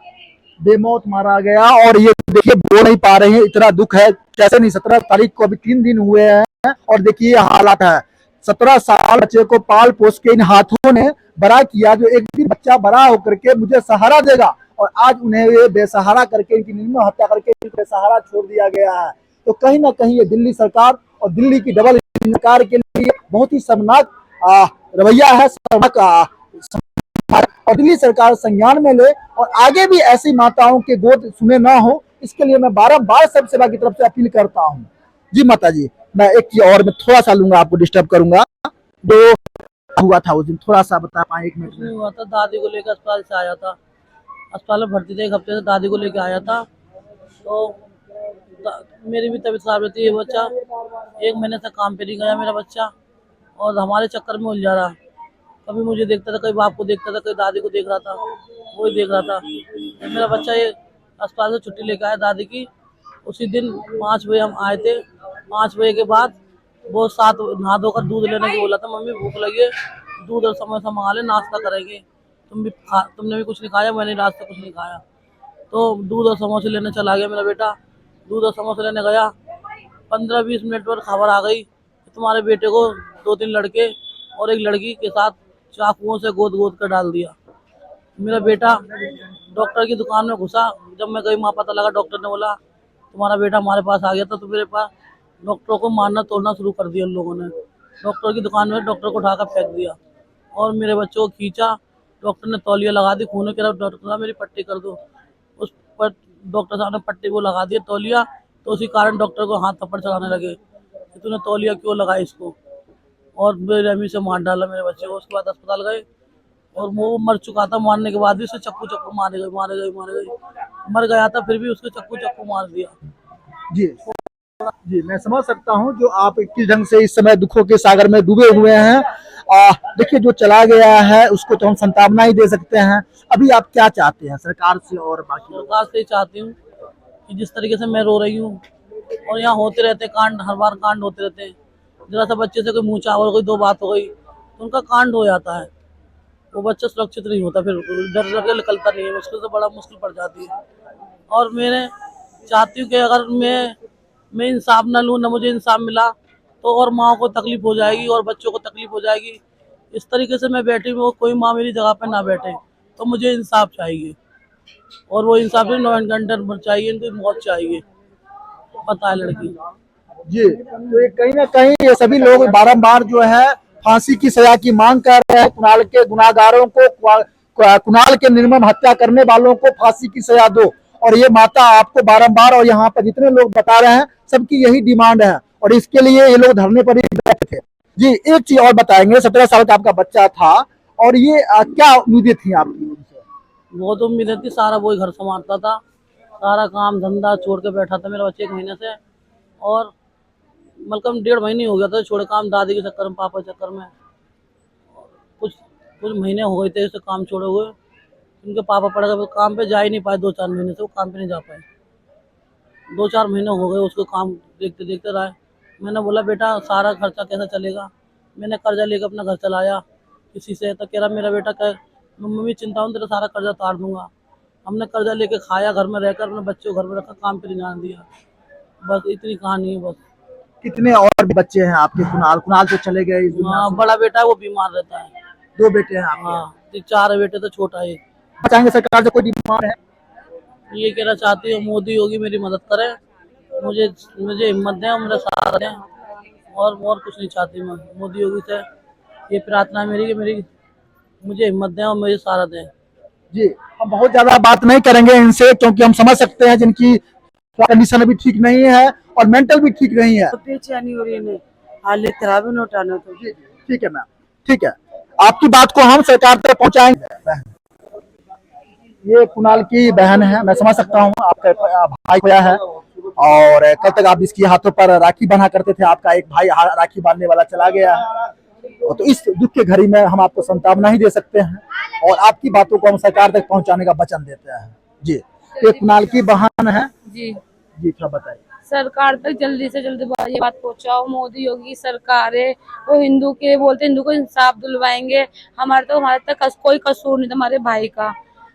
बेमौत मारा गया। और ये देखिए बोल नहीं पा रहे हैं, इतना दुख है कैसे नहीं। 17 तारीख को अभी 3 दिन हुए हैं और देखिए ये हालात है। 17 साल बच्चे को पाल पोस के इन हाथों ने बड़ा किया, जो एक दिन बच्चा बड़ा होकर के मुझे सहारा देगा, और आज उन्हें ये बेसहारा करके, इनकी निर्मम हत्या करके बेसहारा छोड़ दिया गया है। तो कहीं ना कहीं ये दिल्ली सरकार और दिल्ली की डबल सरकार के लिए बहुत ही शर्मनाक रवैया है, शर्मनाक। और दिल्ली सरकार संज्ञान में ले और आगे भी ऐसी माताओं के गोद सुने ना हो, इसके लिए मैं बारंबार सब सेवा की तरफ से अपील करता हूँ। जी माता जी, मैं एक चीज और मैं थोड़ा सा लूंगा, आपको डिस्टर्ब करूंगा। जो हुआ था उस दिन थोड़ा सा बता पाए 1 मिनट कुछ नहीं में? हुआ था, दादी को लेकर अस्पताल से आया था, अस्पताल में भर्ती थे 1 हफ्ते से, दादी को लेकर आया था, तो मेरी भी तबीयत खराब रहती है। बच्चा 1 महीने से काम पे नहीं गया मेरा बच्चा, और हमारे चक्कर में उलझा रहा, कभी मुझे देखता था, कभी बाप को देखता था, कभी दादी को देख रहा था, वही देख रहा था। मेरा बच्चा ये अस्पताल से छुट्टी लेकर आया दादी की, उसी दिन 5 बजे हम आए थे। 5 बजे के बाद वो 7 नहा धोकर दूध लेने को बोला था, मम्मी भूख लगी है, दूध और समोसा मंगा ले, नाश्ता करेंगे, तुमने भी कुछ नहीं खाया, मैंने नाश्ता कुछ नहीं खाया। तो दूध और समोसे लेने चला गया मेरा बेटा, दूध और समोसे लेने गया, 15-20 मिनट पर खबर आ गई कि तुम्हारे बेटे को 2-3 लड़के और एक लड़की के साथ चाकुओं से गोद गोद कर डाल दिया। मेरा बेटा डॉक्टर की दुकान में घुसा, जब मैं गई वहाँ पता लगा, डॉक्टर ने बोला तुम्हारा बेटा हमारे पास आ गया था। तो मेरे पास डॉक्टरों को मारना तोड़ना शुरू कर दिया उन लोगों ने। डॉक्टर की दुकान में डॉक्टर को उठाकर फेंक दिया और मेरे बच्चों को खींचा। डॉक्टर ने तौलिया लगा दी, खून के रहा। डॉक्टर साहब मेरी पट्टी कर दो। उस पर डॉक्टर साहब ने पट्टी को लगा दिया तौलिया, तो उसी कारण डॉक्टर को हाथ थप्पड़ चलाने लगे कि तूने तौलिया क्यों लगाया इसको, और बेरहमी से मार डाला मेरे बच्चे को। उसके बाद अस्पताल गए और वो मर चुका था। मारने के बाद भी उसे चक्कू चक्कू मारे गए। मर गया था फिर भी उसको चक्कू चक्कू मार दिया। जी जी, मैं समझ सकता हूँ जो आप किस ढंग से इस समय दुखों के सागर में डूबे हुए हैं। देखिए, जो चला गया है उसको तो हम सांत्वना ही दे सकते हैं। अभी आप क्या चाहते हैं सरकार से और बाकी लोग? सरकार से चाहती हूँ कि जिस तरीके से मैं रो रही हूँ और यहाँ होते रहते कांड, हर बार कांड होते रहते हैं। जरा सा बच्चे से कोई मुँह चावल, कोई दो बात हो गई तो उनका कांड हो जाता है। वो बच्चा सुरक्षित नहीं होता, फिर डर डर के निकलता नहीं है, मुश्किल से बड़ा मुश्किल पड़ जाती है। और मैंने चाहती हूँ कि अगर मैं इंसाफ न लूँ, न मुझे इंसाफ मिला, तो और माँ को तकलीफ हो जाएगी और बच्चों को तकलीफ हो जाएगी। इस तरीके से मैं बैठी हूँ, कोई माँ मेरी जगह पर ना बैठे, तो मुझे इंसाफ चाहिए। और वो इंसाफ 9 घंटे चाहिए, इनकी मौत चाहिए। पता है लड़की। जी, तो ये कहीं ना कहीं ये सभी लोग बारंबार जो है फांसी की सजा की मांग कर रहे हैं। कुणाल के गुनाहगारों को, कुणाल के निर्मम हत्या करने वालों को फांसी की सजा दो। और ये माता आपको बारंबार, और यहाँ पर जितने लोग बता रहे हैं, सबकी यही डिमांड है और इसके लिए ये लोग धरने पर ही बैठे थे। जी, एक चीज और बताएंगे, 17 साल का आपका बच्चा था और ये क्या उम्मीदें थी आपकी उनसे? बहुत उम्मीदें थी, सारा वही घर संभालता था, सारा काम धंधा छोड़ के बैठा था मेरा बच्चा 1 महीने से। और मतलब 1.5 महीने हो गया था छोड़े काम, दादी के चक्कर में, पापा के चक्कर में। कुछ कुछ महीने हो गए थे उसे काम छोड़े हुए। उनके पापा पड़ गए, वो काम पे जा ही नहीं पाए। 2-4 महीने से वो काम पे नहीं जा पाए। 2-4 महीने हो गए उसको काम देखते देखते रहा। मैंने बोला बेटा सारा खर्चा कैसे चलेगा। मैंने कर्जा लेकर अपना घर चलाया किसी से, तो कह रहा मेरा बेटा कह, मम्मी चिंता हूँ तेरा सारा कर्जा उतार दूंगा। हमने कर्जा लेके खाया, घर में रहकर अपने बच्चों को घर में रखा, काम पे नहीं जाने दिया। बस इतनी कहानी है बस। कितने और भी बच्चे हैं आपके? कुणाल कुणाल तो चले गए इस दुनिया हाँ, से। बड़ा बेटा है वो बीमार रहता है। 2 बेटे हैं आपके? हाँ, 4 बेटे तो छोटा है। चाहेंगे सरकार से कोई डिमांड है? ये कहना चाहती हूँ मोदी योगी मेरी मदद करे, मुझे मुझे हिम्मत दें और मेरा साथ दें। और कुछ नहीं चाहती मैं मोदी योगी से। ये प्रार्थना है मेरी कि मुझे हिम्मत दें और मुझे सहारा दें। जी, हम बहुत ज्यादा बात नहीं करेंगे इनसे क्योंकि हम समझ सकते हैं जिनकी कंडीशन अभी ठीक नहीं है और मेंटल भी ठीक नहीं है। बेचैनी हो रही है, हालत खराब है नोटाना तो। जी, ठीक है मैम, ठीक है, आपकी बात को हम सरकार तक पहुंचाएंगे। ये कुणाल की बहन है, मैं समझ सकता हूँ आपका भाई खोया है और कल तक आप इसकी हाथों पर राखी बंधा करते थे। आपका एक भाई राखी बांधने वाला चला गया है, तो इस दुख के घड़ी में हम आपको सांत्वना ही दे सकते हैं और आपकी बातों को हम सरकार तक पहुंचाने का वचन देते हैं। जी, ये कुणाल की बहन है। जी जी, थोड़ा बताइए। सरकार तक जल्दी से जल्दी ये बात पहुंचाओ। मोदी योगी सरकार है, वो हिंदू के बोलते हिंदू को इंसाफ दिलवाएंगे। हमारे तक कोई कसूर नहीं था हमारे भाई का।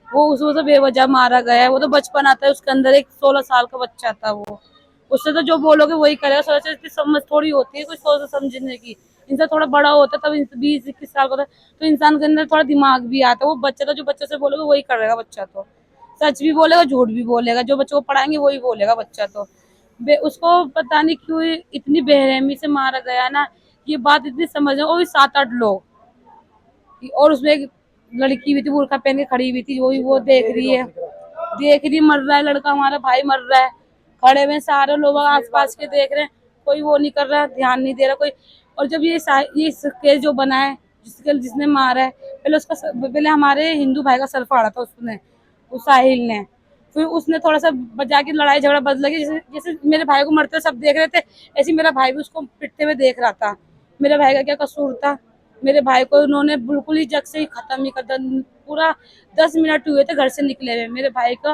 वो उसको तो बेवजह मारा गया है। वो तो बचपन आता है उसके अंदर, एक 16 साल का बच्चा था वो। उससे तो जो बोलोगे वही करेगा। सोच इतनी समझ थोड़ी होती है कुछ सोच समझने की। इंसान थोड़ा बड़ा होता है तब 20-21 साल का होता है तो इंसान के अंदर थोड़ा दिमाग भी आता है। वो बच्चा तो जो बच्चे से बोलोगे वही करेगा बच्चा। तो सच भी बोलेगा झूठ भी बोलेगा, जो बच्चों को पढ़ाएंगे वही बोलेगा बच्चा। तो उसको पता नहीं क्यों इतनी बेरहमी से मारा गया ना, ये बात इतनी समझ में। और 7-8 लोग, और उसमें एक लड़की भी थी बुर्का पहन के खड़ी हुई थी, वो देख रही मर रहा है लड़का, हमारा भाई मर रहा है। खड़े हुए सारे लोग आसपास के देख रहे हैं, कोई वो नहीं कर रहा, ध्यान नहीं दे रहा कोई। और जब ये केस जो बना है, जिसने मारा है, पहले हमारे हिंदू भाई का सर फाड़ा था उसने, उस साहिल ने। फिर उसने थोड़ा सा बजा के लड़ाई झगड़ा बदल गया। जैसे मेरे भाई को मरते सब देख रहे थे, ऐसे मेरा भाई भी उसको पिटते हुए देख रहा था। मेरे भाई का क्या कसूर था? मेरे भाई को उन्होंने बिल्कुल ही जग से ही खत्म ही कर दिया। पूरा 10 मिनट हुए थे घर से निकले हुए, मेरे भाई का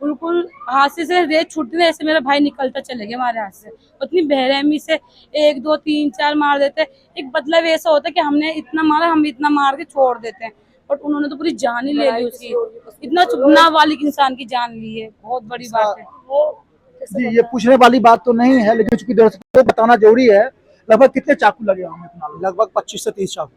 बिल्कुल हाथ से रेत छूटती थी, ऐसे मेरा भाई निकलता चले गया हमारे हाथ से। उतनी बेरहमी से 1, 2, 3, 4 मार देते। एक बदला वैसा होता है कि हमने इतना मारा, हम इतना मार के छोड़ देते हैं, बट उन्होंने तो पूरी जान ही ले ली उसकी। इतना चुपना वाली इंसान की जान ली है, बहुत बड़ी बात है। कैसे जी, पता? ये पूछने वाली बात तो नहीं है, लेकिन चूंकि दर्शकों को बताना जरूरी है। लगभग कितने चाकू लगे होंगे कुणाल? लगभग 25 से 30 चाकू।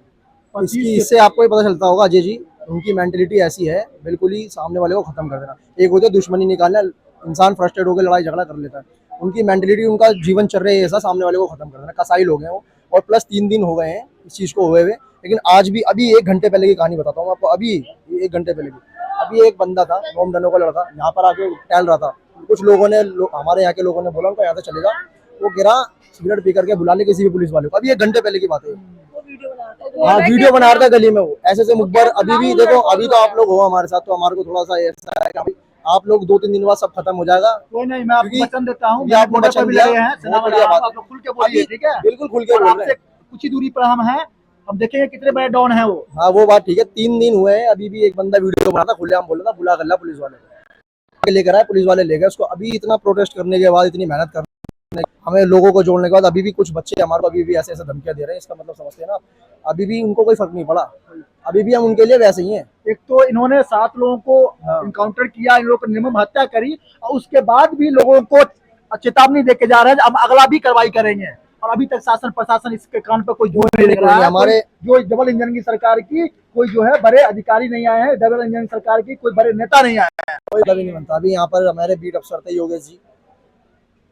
25 इसकी से इससे आपको ये पता चलता होगा अजय जी, उनकी मेंटेलिटी ऐसी है, बिल्कुल ही सामने वाले को खत्म कर देना। एक होता है दुश्मनी निकालना, इंसान फ्रस्ट्रेट होकर लड़ाई झगड़ा कर लेता है। उनकी मेंटेलिटी, उनका जीवन चल रहा है ऐसा, सामने वाले को खत्म कर देना। कसाई लोग हैं वो। और प्लस 3 दिन हो गए हैं इस चीज़ को हुए हुए, लेकिन आज भी, अभी 1 घंटे पहले की कहानी बताता हूँ आपको। अभी 1 घंटे पहले की, अभी एक बंदा था, मोमडनों का लड़का, यहाँ पर आके टहल रहा था। कुछ लोगों ने, हमारे यहाँ के लोगों ने बोला उनको यहाँ से चलेगा, वो गिरा, सिगरेट पी करके बुला ले किसी भी पुलिस वाले को। अभी 1 घंटे पहले की बात है। हाँ, वीडियो बना रहा था गली में वो, ऐसे से मुखबर। अभी भी देखो, अभी तो आप लोग हो हमारे साथ, तो हमारे को थोड़ा सा ऐसा है कि अभी आप लोग 2-3 दिन बाद सब खत्म हो जाएगा। कोई नहीं, मैं आपको क्योंकि वचन देता हूँ। ये आपने वचन दिया, बहुत बढ़िया बात है। आप लोग खुल के बोलिए, ठीक है? बिल्कुल खुल के और बोल रहे आपसे हैं। कुछ ही दूरी पर हम हैं। हम देखेंगे कितने बड़े डॉन है वो। हाँ, वो बात ठीक है। 3 दिन हुए हैं, अभी भी एक बंदा वीडियो बना था, खुलेआम बोल रहा था, बुला कर ला पुलिस वाले को, लेकर आए, पुलिस वाले ले गए उसको। अभी इतना प्रोटेस्ट करने के बाद, इतनी मेहनत करने, हमें लोगों को जोड़ने के बाद, अभी भी कुछ बच्चे हमारे को अभी भी ऐसे ऐसे धमकियां दे रहे हैं। इसका मतलब समझते हैं ना आप? अभी भी उनको कोई फर्क नहीं पड़ा, अभी भी हम उनके लिए वैसे ही हैं। एक तो इन्होंने 7 लोगों को इनकाउंटर किया, इन लोगों को निर्मम हत्या करी, और उसके बाद भी लोगों को चेतावनी दे के जा रहे हैं हम अगला भी कार्रवाई करेंगे। और अभी तक शासन प्रशासन इसके कान पर कोई जोर नहीं दे रहा है। हमारे जो डबल इंजन की सरकार की कोई जो है बड़े अधिकारी नहीं आए हैं, डबल इंजन सरकार की कोई बड़े नेता नहीं आए हैं। कोई कभी नहीं बनता। अभी यहाँ पर हमारे बीट अफसर थे योगेश जी,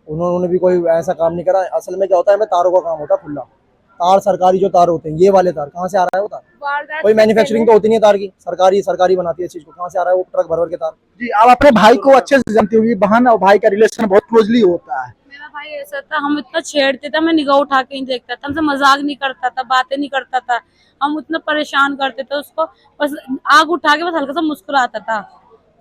उन्होंने भी कोई ऐसा काम नहीं करा। असल में क्या होता है, हमें तारों का काम होता है खुला। तार सरकारी जो तार होते हैं, ये वाले तार कहाँ से आ रहा है वो तार? वारदात कोई से मैन्युफैक्चरिंग पहले- तो होती नहीं है तार की, सरकारी बनाती है इस चीज को। कहाँ से आ रहा है वो ट्रक भर भर के तार? जी, आप अपने भाई को अच्छे से जानती होंगी, बहन और भाई का रिलेशन बहुत क्लोजली होता है। मेरा भाई ऐसा था, हम इतना छेड़ते थे, मैं निगाह उठा के नहीं देखता था, हमसे मजाक नहीं करता था, बातें नहीं करता था। हम उतना परेशान करते थे उसको, बस आग उठा के बस हल्का सा मुस्कुराता था।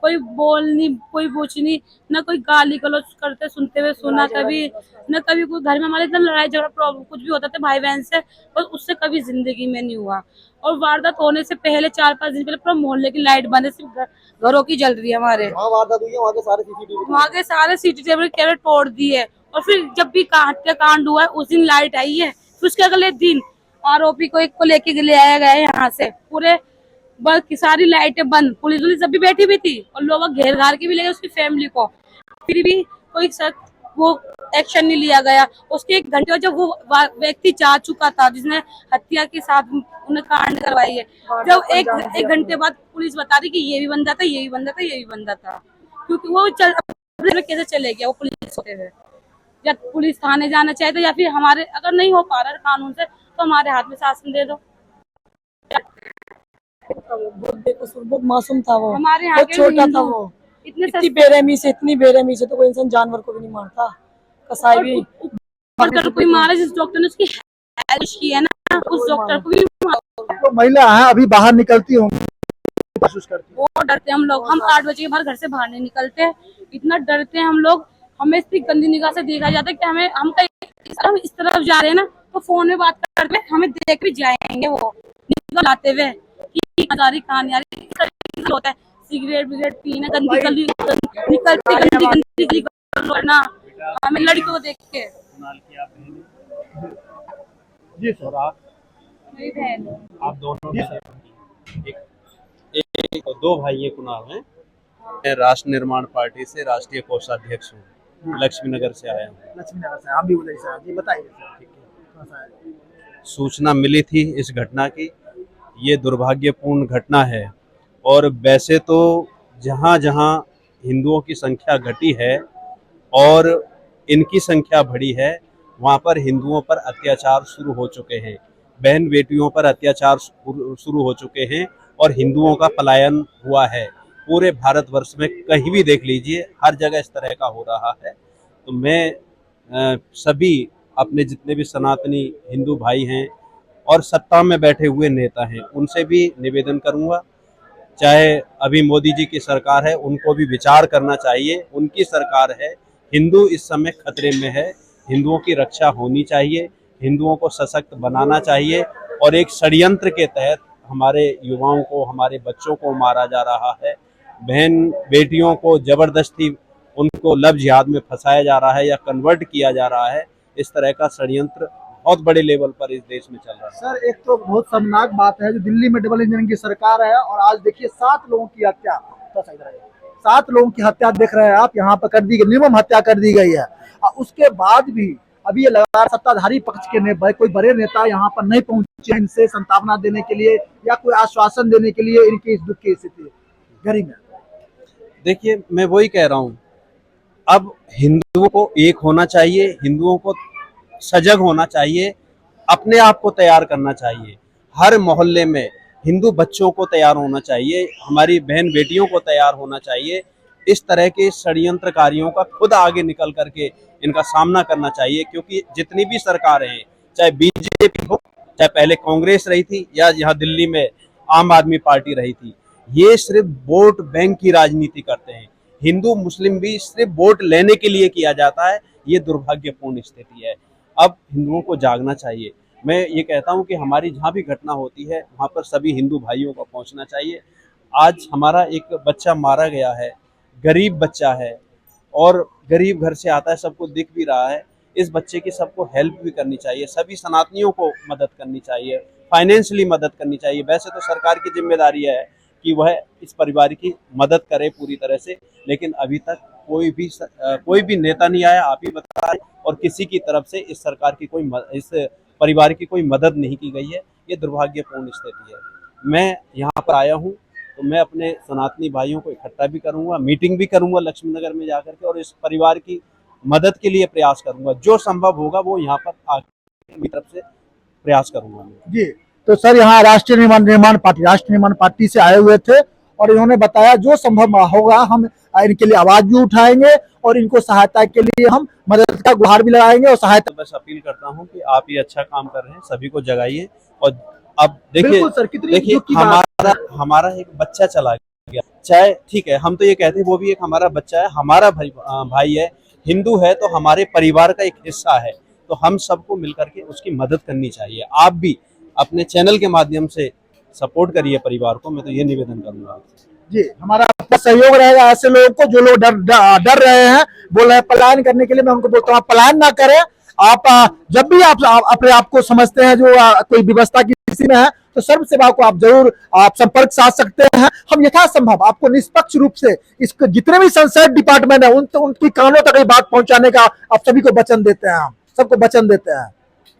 कोई बोल नहीं, कोई पूछ नहीं, ना कोई गाली गलौज करते सुनते हुए सुना कभी, न कभी कोई घर में हमारे इतना लड़ाई झगड़ा प्रॉब्लम कुछ भी होता था भाई बहन से, बस उससे कभी जिंदगी में नहीं हुआ। और वारदात होने से पहले 4-5 दिन पहले पूरा मोहल्ले की लाइट बंद है, सिर्फ घरों की जल रही है हमारे। वहाँ वारदात हुई है, वहाँ के सारे CCTV वहाँ के सारे CCTV कैमरे तोड़ दिए। और फिर जब भी हत्याकांड हुआ है उस दिन लाइट आई है, फिर उसके अगले दिन आरोपी को एक को लेके ले आया गया है यहाँ से। पूरे बस की सारी लाइटें बंद, पुलिस सब भी बैठी हुई थी और लोग घेर घार के भी ले गए उसकी फैमिली को, फिर भी कोई वो एक्शन नहीं लिया गया। उसके 1 घंटे जब वो व्यक्ति जा चुका था जिसने हत्या के साथ उन्हें कांड करवाई है, जब एक घंटे बाद पुलिस बता रही कि ये भी बंदा था, ये भी बंदा था, ये भी बंदा था, क्योंकि वो कैसे चले गया वो पुलिस होते हुए। या पुलिस थाने जाना चाहिए तो, या फिर हमारे अगर नहीं हो पा रहा है कानून से तो हमारे हाथ में शासन दे दो। बहुत मासूम था वो, हमारे यहाँ बहुत के छोटा हिंदू था वो। इतने इतनी बेरहमी से तो कोई इंसान जानवर को भी नहीं मारता। कसाई भी डॉक्टर कोई मारा, जिस डॉक्टर ने उसकी हेल्प की है ना, उस डॉक्टर को भी मारा। तो महिला है अभी बाहर निकलती होंगी, महसूस करती वो डरते हम लोग, हम 8 बजे के बाद घर से बाहर नहीं निकलते, इतना डरते हैं हम लोग। हमें इतनी गंदी निगाह से देखा जाता है कि हम इस तरफ जा रहे हैं ना तो फोन में बात करते हैं, हमें देख भी जाएंगे वो निकल आते हुए कि हजारी कहानी आ रही होता है। सिगरेट विगरेट पीना, गंदी गली निकलती ना, हमें लड़कियों को देख के। जी सर। मेरी बहन है। आप दोनों एक 2 भाई कुणाल हैं। मैं राष्ट्र निर्माण पार्टी से राष्ट्रीय कोषाध्यक्ष हूँ, लक्ष्मी नगर से आया हूँ। लक्ष्मी नगर से आप भी बोले सर, जी बताइए सर। ठीक है, सूचना मिली थी इस घटना की, ये दुर्भाग्यपूर्ण घटना है। और वैसे तो जहाँ जहाँ हिंदुओं की संख्या घटी है और इनकी संख्या बढ़ी है, वहाँ पर हिंदुओं पर अत्याचार शुरू हो चुके हैं, बहन बेटियों पर अत्याचार शुरू हो चुके हैं और हिंदुओं का पलायन हुआ है। पूरे भारतवर्ष में कहीं भी देख लीजिए, हर जगह इस तरह का हो रहा है। तो मैं सभी अपने जितने भी सनातनी हिंदू भाई हैं और सत्ता में बैठे हुए नेता हैं, उनसे भी निवेदन करूंगा, चाहे अभी मोदी जी की सरकार है, उनको भी विचार करना चाहिए। उनकी सरकार है, हिंदू इस समय खतरे में है, हिंदुओं की रक्षा होनी चाहिए, हिंदुओं को सशक्त बनाना चाहिए। और एक षड्यंत्र के तहत हमारे युवाओं को, हमारे बच्चों को मारा जा रहा है, बहन बेटियों को जबरदस्ती उनको लव जिहाद में फंसाया जा रहा है या कन्वर्ट किया जा रहा है। इस तरह का षड्यंत्र बहुत बड़े लेवल पर इस देश में चल रहा है। सर एक तो बहुत शर्मनाक बात है जो दिल्ली में डबल इंजन की सरकार है और आज देखिए 7 लोगों की हत्या। 7 लोगों की हत्या देख रहे हैं आप, यहाँ पर कर दी गई, निर्मम हत्या कर दी गई है। उसके बाद भी अभी ये लगातार सत्ताधारी पक्ष के कोई बड़े नेता यहाँ पर नहीं पहुंचे इनसे सांत्वना देने के लिए या कोई आश्वासन देने के लिए इनकी इस दुख की स्थिति घड़ी में। देखिए, मैं वही कह रहा हूँ, अब हिंदुओं को एक होना चाहिए, हिंदुओं को सजग होना चाहिए, अपने आप को तैयार करना चाहिए। हर मोहल्ले में हिंदू बच्चों को तैयार होना चाहिए, हमारी बहन बेटियों को तैयार होना चाहिए। इस तरह के षड्यंत्रकारियों का खुद आगे निकल करके इनका सामना करना चाहिए, क्योंकि जितनी भी सरकारें हैं, चाहे बीजेपी हो, चाहे पहले कांग्रेस रही थी या यहाँ दिल्ली में आम आदमी पार्टी रही थी, ये सिर्फ वोट बैंक की राजनीति करते हैं। हिंदू मुस्लिम भी सिर्फ वोट लेने के लिए किया जाता है। ये दुर्भाग्यपूर्ण स्थिति है। अब हिंदुओं को जागना चाहिए। मैं ये कहता हूँ कि हमारी जहाँ भी घटना होती है वहाँ पर सभी हिंदू भाइयों को पहुँचना चाहिए। आज हमारा एक बच्चा मारा गया है, गरीब बच्चा है और गरीब घर से आता है, सबको दिख भी रहा है। इस बच्चे की सबको हेल्प भी करनी चाहिए, सभी सनातनियों को मदद करनी चाहिए, फाइनेंशियली मदद करनी चाहिए। वैसे तो सरकार की जिम्मेदारी है कि वह इस परिवार की मदद करे पूरी तरह से, लेकिन अभी तक कोई भी नेता नहीं आया, आप ही बता रहे, और किसी की तरफ से इस सरकार की इस परिवार की कोई मदद नहीं की गई है। ये दुर्भाग्यपूर्ण स्थिति है। मैं यहाँ पर आया हूँ तो मैं अपने सनातनी भाइयों को इकट्ठा भी करूँगा, मीटिंग भी करूँगा लक्ष्मी नगर में जाकर के, और इस परिवार की मदद के लिए प्रयास करूँगा। जो संभव होगा वो यहाँ पर आकर मेरी तरफ से प्रयास करूँगा जी। तो सर, यहाँ राष्ट्रीय निर्माण पार्टी से आए हुए थे और इन्होंने बताया जो संभव होगा हम इनके लिए आवाज भी उठाएंगे और इनको सहायता के लिए हम मदद का गुहार भी लगाएंगे और सहायता। बस अपील करता हूँ कि आप ये अच्छा काम कर रहे हैं, सभी को जगाइए। और अब देखिए हमारा एक बच्चा चला गया, चाहे ठीक है, हम तो ये कहते हैं वो भी एक हमारा बच्चा है, हमारा भाई है, हिंदू है तो हमारे परिवार का एक हिस्सा है, तो हम सबको मिलकर के उसकी मदद करनी चाहिए। आप भी अपने चैनल के माध्यम से सपोर्ट करिए परिवार को, मैं तो ये निवेदन करूंगा जी। हमारा सहयोग रहेगा ऐसे लोगों को जो लोग डर रहे हैं, बोल रहे हैं पलायन करने के लिए। मैं उनको बोलता हूँ आप पलायन ना करें। आप जब भी आप अपने आप को समझते हैं जो कोई व्यवस्था की स्थिति में है तो सर्व सेवा को आप जरूर आप संपर्क साध सकते हैं। हम यथासंभव आपको निष्पक्ष रूप से इसको जितने भी संसद डिपार्टमेंट है उनकी कानों तक ये बात पहुंचाने का आप सभी को वचन देते हैं, हम सबको वचन देते हैं।